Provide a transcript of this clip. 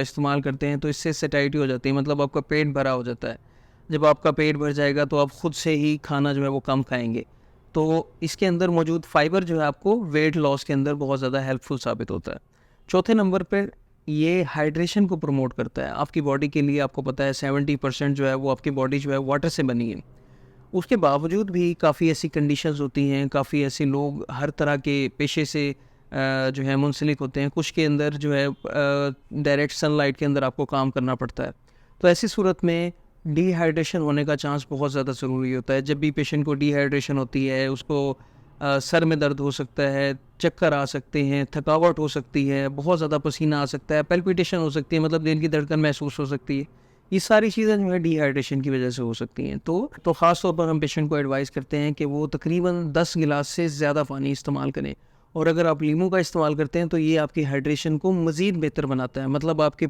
इस्तेमाल करते हैं तो इससे सैटिस्फाइड हो जाती है, मतलब आपका पेट भरा हो जाता है। जब आपका पेट भर जाएगा तो आप खुद से ही खाना जो है वो कम खाएँगे। तो इसके अंदर मौजूद फाइबर जो है आपको वेट लॉस के अंदर बहुत ज़्यादा हेल्पफुल साबित होता है। चौथे नंबर पे ये हाइड्रेशन को प्रमोट करता है। आपकी बॉडी के लिए आपको पता है 70% जो है वो आपकी बॉडी जो है वाटर से बनी है। उसके बावजूद भी काफ़ी ऐसी कंडीशंस होती हैं, काफ़ी ऐसे लोग हर तरह के पेशे से जो है मुंसलिक होते हैं। कुछ के अंदर जो है डायरेक्ट सनलाइट के अंदर आपको काम करना पड़ता है। तो ऐसी सूरत में डिहाइड्रेशन होने का चांस बहुत ज़्यादा ज़रूरी होता है। जब भी पेशेंट को डिहाइड्रेशन होती है, उसको सर में दर्द हो सकता है, चक्कर आ सकते हैं, थकावट हो सकती है, बहुत ज़्यादा पसीना आ सकता है, पैल्पिटेशन हो सकती है, मतलब दिल की धड़कन महसूस हो सकती है। ये सारी चीज़ें जो है डिहाइड्रेशन की वजह से हो सकती हैं। तो ख़ास तौर पर हम पेशेंट को एडवाइस करते हैं कि वो तकरीबन 10 गिलास से ज़्यादा पानी इस्तेमाल करें, और अगर आप लीमू का इस्तेमाल करते हैं तो ये आपकी हाइड्रेशन को मज़ीद बेहतर बनाता है। मतलब आपके